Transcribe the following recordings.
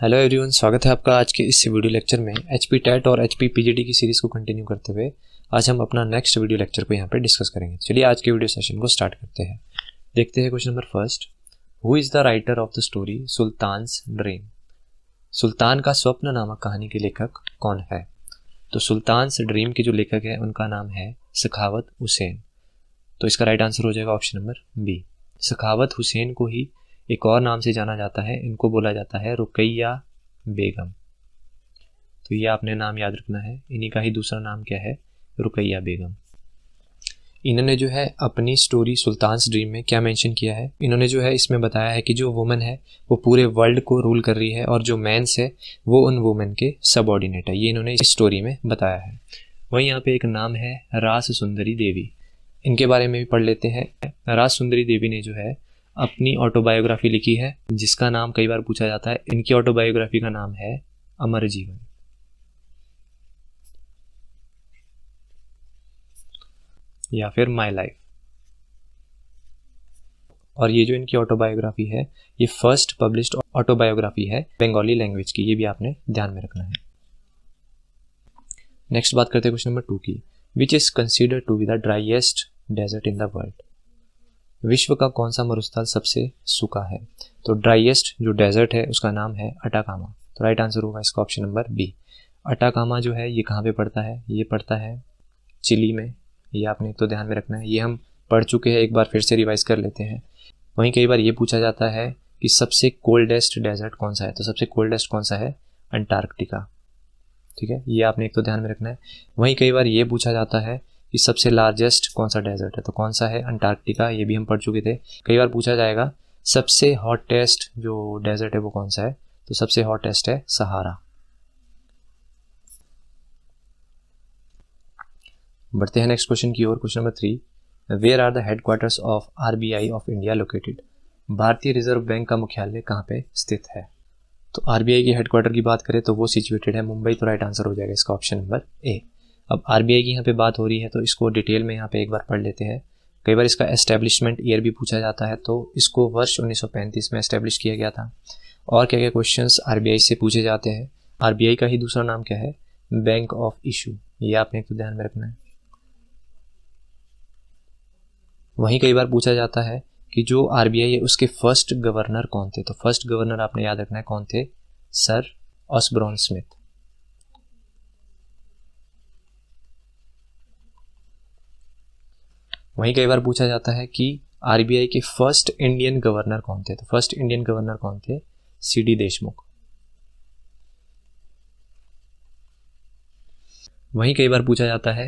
Hello everyone, स्वागत है आपका आज के इस वीडियो लेक्चर में। एचपी टेट और एचपी पीजीडी की सीरीज़ को कंटिन्यू करते हुए आज हम अपना नेक्स्ट वीडियो लेक्चर को यहाँ पे डिस्कस करेंगे। चलिए आज के वीडियो सेशन को स्टार्ट करते हैं। देखते हैं question number first. Who is the writer of the story Sultana's dream? सुल्तान का स्वप्न नामक कहानी के लेखक कौन है? तो सुल्तान्स ड्रीम के जो लेखक है उनका नाम है सखावत हुसैन। तो इसका राइट आंसर हो जाएगा ऑप्शन नंबर बी। सखावत हुसैन को ही एक और नाम से जाना जाता है, इनको बोला जाता है रुकैया बेगम। तो ये आपने नाम याद रखना है, इन्हीं का ही दूसरा नाम क्या है, रुकैया बेगम। इन्होंने जो है अपनी स्टोरी सुल्तान्स ड्रीम में क्या मेंशन किया है, इन्होंने जो है इसमें बताया है कि जो वुमेन है वो पूरे वर्ल्ड को रूल कर रही है और जो मैंस है वो उन वुमेन के सबऑर्डिनेट है, ये इन्होंने इस स्टोरी में बताया है। वहीं यहाँ पे एक नाम है रास सुंदरी देवी, इनके बारे में भी पढ़ लेते हैं। रास सुंदरी देवी ने जो है अपनी ऑटोबायोग्राफी लिखी है जिसका नाम कई बार पूछा जाता है। इनकी ऑटोबायोग्राफी का नाम है अमर जीवन या फिर माय लाइफ। और ये जो इनकी ऑटोबायोग्राफी है ये फर्स्ट पब्लिश्ड ऑटोबायोग्राफी है बंगाली लैंग्वेज की, ये भी आपने ध्यान में रखना है। नेक्स्ट बात करते हैं क्वेश्चन नंबर 2 की। Which is considered to be the driest desert in the world? विश्व का कौन सा मरुस्थल सबसे सूखा है? तो ड्राइएस्ट जो डेजर्ट है उसका नाम है अटाकामा। तो राइट आंसर होगा इसका ऑप्शन नंबर बी। अटाकामा जो है ये कहाँ पे पड़ता है? ये पड़ता है चिली में, ये आपने एक तो ध्यान में रखना है। ये हम पढ़ चुके हैं, एक बार फिर से रिवाइज कर लेते हैं। वहीं कई बार ये पूछा जाता है कि सबसे कोल्डेस्ट डेजर्ट कौन सा है, तो सबसे कोल्डेस्ट कौन सा है? अंटार्कटिका। ठीक है, ये आपने एक तो ध्यान में रखना है। वहीं कई बार ये पूछा जाता है कि सबसे लार्जेस्ट कौन सा डेजर्ट है, तो कौन सा है? अंटार्कटिका, ये भी हम पढ़ चुके थे। कई बार पूछा जाएगा सबसे हॉटेस्ट जो डेजर्ट है वो कौन सा है, तो सबसे हॉटेस्ट है सहारा। बढ़ते हैं नेक्स्ट क्वेश्चन की ओर। Question number 3। Where are the headquarters of RBI of India located? भारतीय रिजर्व बैंक का मुख्यालय कहाँ पे स्थित है? तो आरबीआई के हेडक्वार्टर की बात करें तो वो सिचुएटेड है मुंबई। तो राइट आंसर हो जाएगा इसका ऑप्शन नंबर ए। अब आरबीआई की यहाँ पे बात हो रही है तो इसको डिटेल में यहाँ पे एक बार पढ़ लेते हैं। कई बार इसका एस्टेब्लिशमेंट ईयर भी पूछा जाता है, तो इसको वर्ष 1935 में एस्टेब्लिश किया गया था। और क्या क्या क्वेश्चंस आरबीआई से पूछे जाते हैं? आरबीआई का ही दूसरा नाम क्या है? बैंक ऑफ इशू, ये आपने तो ध्यान में रखना है। वहीं कई बार पूछा जाता है कि जो आरबीआई है उसके फर्स्ट गवर्नर कौन थे? तो फर्स्ट गवर्नर आपने याद रखना है कौन थे? Sir Osborne Smith. वहीं कई बार पूछा जाता है कि आरबीआई के फर्स्ट इंडियन गवर्नर कौन थे? तो फर्स्ट इंडियन गवर्नर कौन थे? सीडी देशमुख। वहीं कई बार पूछा जाता है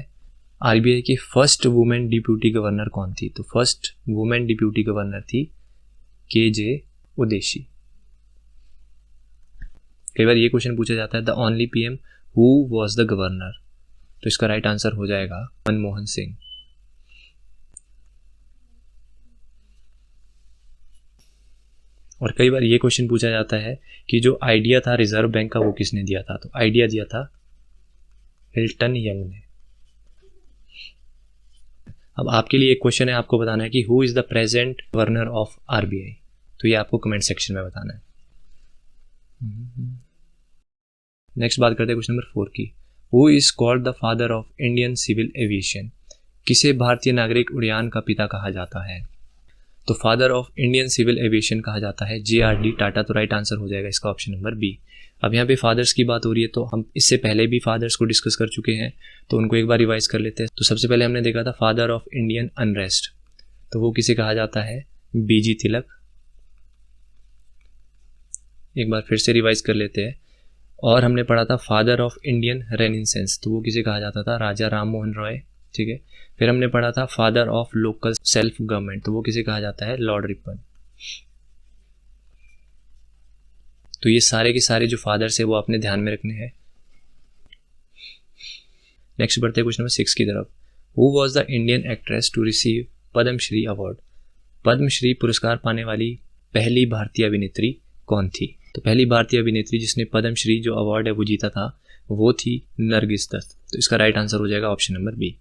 आरबीआई की फर्स्ट वुमेन डिप्यूटी गवर्नर कौन थी? तो फर्स्ट वुमेन डिप्यूटी गवर्नर थी केजे उदेशी। कई बार ये क्वेश्चन पूछा जाता है the only PM who was the governor? तो इसका राइट आंसर हो जाएगा मनमोहन सिंह। और कई बार ये क्वेश्चन पूछा जाता है कि जो आइडिया था रिजर्व बैंक का वो किसने दिया था? तो आइडिया दिया था हिल्टन यंग ने। अब आपके लिए एक क्वेश्चन है, आपको बताना है कि who is the present governor of RBI. तो ये आपको कमेंट सेक्शन में बताना है। नेक्स्ट बात करते हैं क्वेश्चन नंबर 4 की। Who is called the father of Indian civil aviation? किसे भारतीय नागरिक उड़ान का पिता कहा जाता है? तो father of Indian civil aviation कहा जाता है JRD टाटा। तो राइट आंसर हो जाएगा इसका ऑप्शन नंबर बी। अब यहाँ पे फादर्स की बात हो रही है तो हम इससे पहले भी फादर्स को डिस्कस कर चुके हैं, तो उनको एक बार रिवाइज कर लेते हैं। तो सबसे पहले हमने देखा था फादर ऑफ इंडियन अनरेस्ट, तो वो किसे कहा जाता है? BG तिलक। एक बार फिर से रिवाइज कर लेते हैं। और हमने पढ़ा था फादर ऑफ इंडियन रेनेसेंस, तो वो किसे कहा जाता था? राजा राम मोहन रॉय। ठीक है, फिर हमने पढ़ा था father of local self government, तो वो किसे कहा जाता है? Lord Ripon. तो ये सारे के सारे जो फादर्स है वो आपने ध्यान में रखने हैं। नेक्स्ट बढ़ते हैं क्वेश्चन नंबर 6 की तरफ। Who was the Indian actress to receive Padmashri award? Padmashri पुरस्कार पाने वाली पहली भारतीय अभिनेत्री कौन थी? तो पहली भारतीय अभिनेत्री जिसने पद्मश्री जो अवार्ड है वो जीता था वो थी नरगिस दत्त। तो इसका राइट आंसर हो जाएगा ऑप्शन नंबर बी।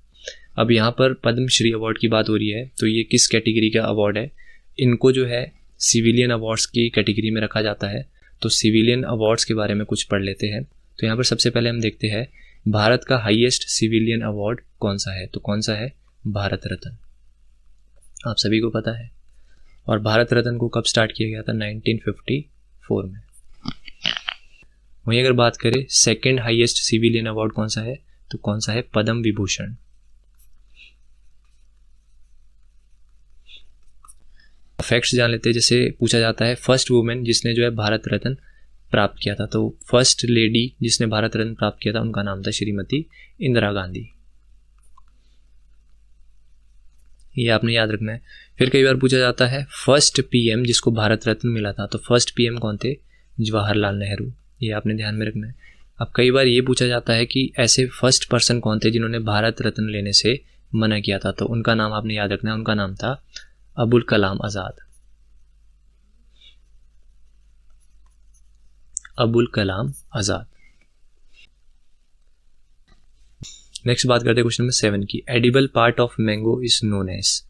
अब यहाँ पर पद्मश्री अवार्ड की बात हो रही है तो ये किस कैटेगरी का अवार्ड है? इनको जो है सिविलियन अवार्ड्स की कैटेगरी में रखा जाता है। तो सिविलियन अवार्ड्स के बारे में कुछ पढ़ लेते हैं। तो यहाँ पर सबसे पहले हम देखते हैं भारत का हाईएस्ट सिविलियन अवार्ड कौन सा है। तो कौन सा है? भारत रत्न, आप सभी को पता है। और भारत रत्न को कब स्टार्ट किया गया था? 1954 में। वहीं अगर बात करें सेकंड हाईएस्ट सिविलियन अवार्ड कौन सा है, तो कौन सा है? पद्म विभूषण। फैक्ट्स जान लेते हैं। जैसे पूछा जाता है फर्स्ट वुमेन जिसने जो है भारत रत्न प्राप्त किया था, तो फर्स्ट लेडी जिसने भारत रत्न प्राप्त किया था उनका नाम था श्रीमती इंदिरा गांधी। ये आपने याद रखना है। फिर कई बार पूछा जाता है फर्स्ट पीएम जिसको भारत रत्न मिला था, तो फर्स्ट पीएम कौन थे? जवाहरलाल नेहरू। ये आपने ध्यान में रखना है। अब कई बार ये पूछा जाता है कि ऐसे फर्स्ट पर्सन कौन थे जिन्होंने भारत रत्न लेने से मना किया था, तो उनका नाम आपने याद रखना है। उनका नाम था अबुल कलाम आज़ाद। अबुल कलाम आज़ाद। नेक्स्ट बात करते हैं क्वेश्चन नंबर 7 की। Edible part of mango is known as.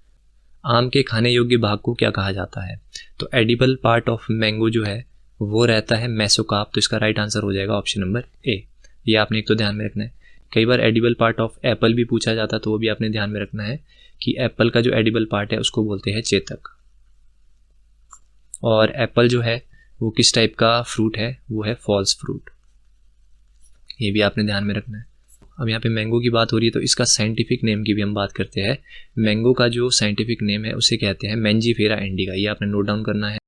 आम के खाने योग्य भाग को क्या कहा जाता है? तो एडिबल पार्ट ऑफ मैंगो जो है वो रहता है मेसोकार्प। तो इसका राइट आंसर हो जाएगा ऑप्शन नंबर ए। ये आपने एक तो ध्यान में रखना है। कई बार एडिबल पार्ट ऑफ एप्पल भी पूछा जाता है, तो वो भी आपने ध्यान में रखना है कि एप्पल का जो एडिबल पार्ट है उसको बोलते हैं चेतक। और एप्पल जो है वो किस टाइप का फ्रूट है? वो है फॉल्स फ्रूट। ये भी आपने ध्यान में रखना है। अब यहाँ पे मैंगो की बात हो रही है तो इसका साइंटिफिक नेम की भी हम बात करते हैं। मैंगो का जो साइंटिफिक नेम है उसे कहते हैं मैंजीफेरा इंडिका। ये आपने नोट डाउन करना है।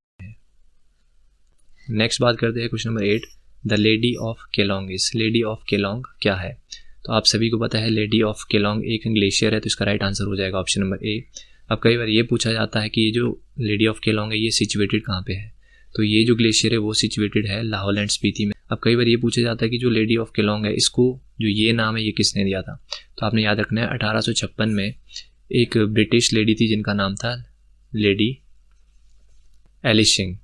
नेक्स्ट बात करते हैं question number 8। The lady of Kelong is. Lady of Kelong क्या है? तो आप सभी को पता है लेडी ऑफ केलोंग एक ग्लेशियर है, तो इसका राइट आंसर हो जाएगा ऑप्शन नंबर ए। अब कई बार ये पूछा जाता है कि ये जो लेडी ऑफ केलोंग है ये सिचुएटेड कहाँ पे है? तो ये जो ग्लेशियर है वो सिचुएटेड है लाहौल एंड स्पीति में। अब कई बार ये पूछा जाता है कि जो लेडी ऑफ केलोंग है इसको जो ये नाम है ये किसने दिया था? तो आपने याद रखना है 1856 में एक ब्रिटिश लेडी थी जिनका नाम था लेडी एलिशिंग।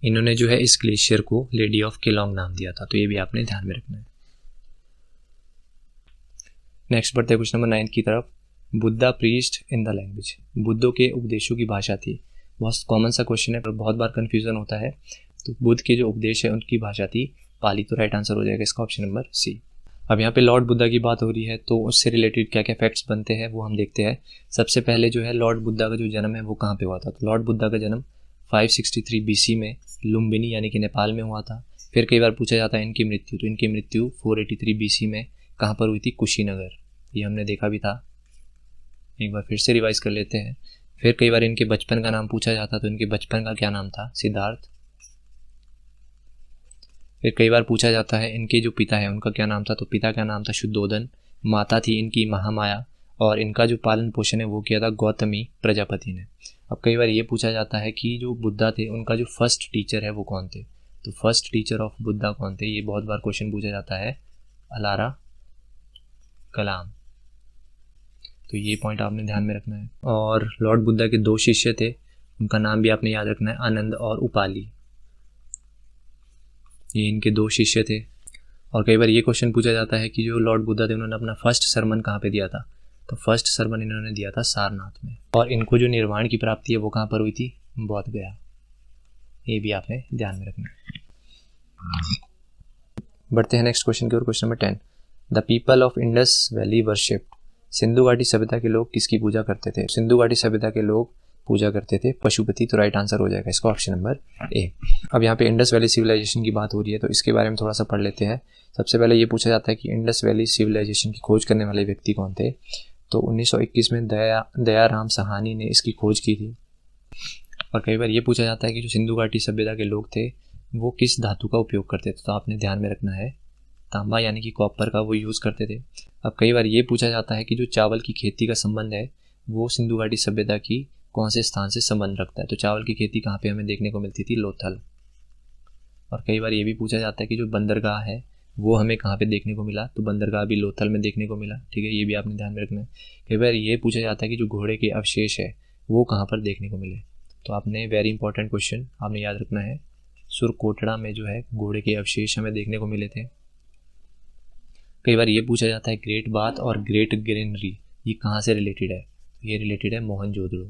इन्होंने जो है इस ग्लेशियर को लेडी ऑफ केलोंग नाम दिया था, तो ये भी आपने ध्यान में रखना है। नेक्स्ट बढ़ते हैं क्वेश्चन नंबर 9 की तरफ। Buddha preached in the language. बुद्धों के उपदेशों की भाषा थी। बहुत कॉमन सा क्वेश्चन है पर बहुत बार कंफ्यूजन होता है। तो बुद्ध के जो उपदेश है उनकी भाषा थी पाली। तो राइट आंसर हो जाएगा इसका ऑप्शन नंबर सी। अब यहाँ पे लॉर्ड बुद्धा की बात हो रही है तो उससे रिलेटेड क्या क्या फैक्ट्स बनते हैं वो हम देखते हैं। सबसे पहले जो है लॉर्ड बुद्धा का जो जन्म है वो कहाँ पे हुआ था? तो लॉर्ड बुद्धा का जन्म 563 BC में लुम्बिनी यानी कि नेपाल में हुआ था। फिर कई बार पूछा जाता है इनकी मृत्यु, तो इनकी मृत्यु 483 BC में कहाँ पर हुई थी? कुशीनगर। ये हमने देखा भी था, एक बार फिर से रिवाइज कर लेते हैं। फिर कई बार इनके बचपन का नाम पूछा जाता तो इनके बचपन का क्या नाम था? सिद्धार्थ। फिर कई बार पूछा जाता है इनके जो पिता है उनका क्या नाम था? तो पिता का नाम था शुद्धोदन। माता थी इनकी महामाया और इनका जो पालन पोषण है वो किया था गौतमी प्रजापति ने। अब कई बार ये पूछा जाता है कि जो बुद्धा थे उनका जो फर्स्ट टीचर है वो कौन थे? तो फर्स्ट टीचर ऑफ बुद्धा कौन थे? ये बहुत बार क्वेश्चन पूछा जाता है। अलारा कलाम। तो ये पॉइंट आपने ध्यान में रखना है। और लॉर्ड बुद्धा के 2 शिष्य थे, उनका नाम भी आपने याद रखना है, आनंद और उपाली। ये इनके 2 शिष्य थे। और कई बार ये क्वेश्चन पूछा जाता है कि जो लॉर्ड बुद्धा थे उन्होंने अपना फर्स्ट सरमन कहाँ पे दिया था? तो फर्स्ट सरमन इन्होंने दिया था सारनाथ में। और इनको जो निर्वाण की प्राप्ति है वो कहाँ पर हुई थी? बोध गया। ये भी आपने ध्यान में रखना है। बढ़ते हैं नेक्स्ट क्वेश्चन की ओर। Question number 10। The people of Indus valley worshipped. Sindhu घाटी सभ्यता के लोग किसकी पूजा करते थे? सिंधु घाटी सभ्यता के लोग पूजा करते थे पशुपति। तो राइट आंसर हो जाएगा इसका ऑप्शन नंबर ए। अब यहाँ पे इंडस वैली सिविलाइजेशन की बात हो रही है तो इसके बारे में थोड़ा सा पढ़ लेते हैं। सबसे पहले ये पूछा जाता है कि इंडस वैली सिविलाइजेशन की खोज करने वाले व्यक्ति कौन थे? तो 1921 में दयाराम साहनी ने इसकी खोज की थी। और कई बार ये पूछा जाता है कि जो सिंधु घाटी सभ्यता के लोग थे वो किस धातु का उपयोग करते थे? तो आपने ध्यान में रखना है तांबा यानी कि कॉपर का वो यूज़ करते थे। अब कई बार ये पूछा जाता है कि जो चावल की खेती का संबंध है वो सिंधु घाटी सभ्यता की कौन से स्थान से संबंध रखता है? तो चावल की खेती कहाँ पे हमें देखने को मिलती थी? लोथल। और कई बार ये भी पूछा जाता है कि जो बंदरगाह है वो हमें कहाँ पे देखने को मिला? तो बंदरगाह भी लोथल में देखने को मिला। ठीक है, ये भी आपने ध्यान में रखना है। कई बार ये पूछा जाता है कि जो घोड़े के अवशेष है वो कहाँ पर देखने को मिले? तो आपने वेरी इंपॉर्टेंट क्वेश्चन आपने याद रखना है, सुरकोटड़ा में जो है घोड़े के अवशेष हमें देखने को मिले थे। कई बार ये पूछा जाता है ग्रेट बाथ और ग्रेट ग्रेनरी ये कहाँ से रिलेटेड है? ये रिलेटेड है मोहनजोदड़ो।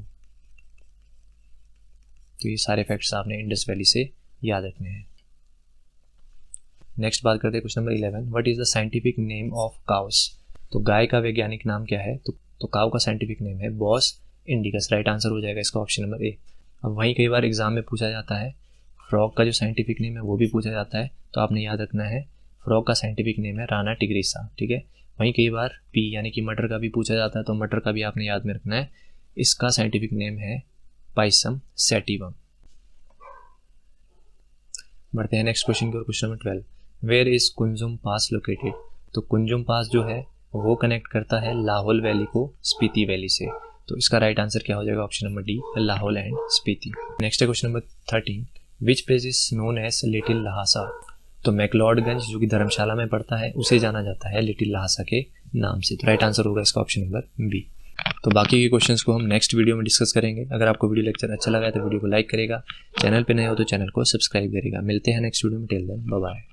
तो ये सारे फैक्ट्स आपने इंडस वैली से याद रखने हैं। नेक्स्ट बात करते हैं question number 11, what is the scientific name of cows. तो गाय का वैज्ञानिक नाम क्या है? तो काउ का साइंटिफिक नेम है बॉस इंडिकस। राइट आंसर हो जाएगा इसका ऑप्शन नंबर ए। अब वहीं कई बार एग्जाम में पूछा जाता है फ्रॉग का जो साइंटिफिक नेम है वो भी पूछा जाता है, तो आपने याद रखना है फ्रॉग का साइंटिफिक नेम है राना टिग्रिसा। ठीक है, वहीं कई बार पी यानी कि मटर का भी पूछा जाता है, तो मटर का भी आपने याद में रखना है, इसका साइंटिफिक नेम है पाइसम सैटिवम। बढ़ते हैं नेक्स्ट क्वेश्चन की ओर। Question number 12, where is Kunzum pass located. तो कुंजुम पास जो है वो कनेक्ट करता है लाहौल वैली को स्पीति वैली से, तो इसका राइट आंसर क्या हो जाएगा? Option number D, Lahaul and Spiti. Next है question number 13, which place is known as little Lhasa. तो मैक्लोडगंज जो कि धर्मशाला में पड़ता है उसे जाना जाता है लिटिल लहासा के नाम से, तो राइट आंसर होगा इसका ऑप्शन नंबर बी। तो बाकी के क्वेश्चंस को हम नेक्स्ट वीडियो में डिस्कस करेंगे। अगर आपको वीडियो लेक्चर अच्छा लगा है तो वीडियो को लाइक करेगा, चैनल पे नए हो तो चैनल को सब्सक्राइब करेगा। मिलते हैं नेक्स्ट वीडियो में, टिल देन बाय बाय।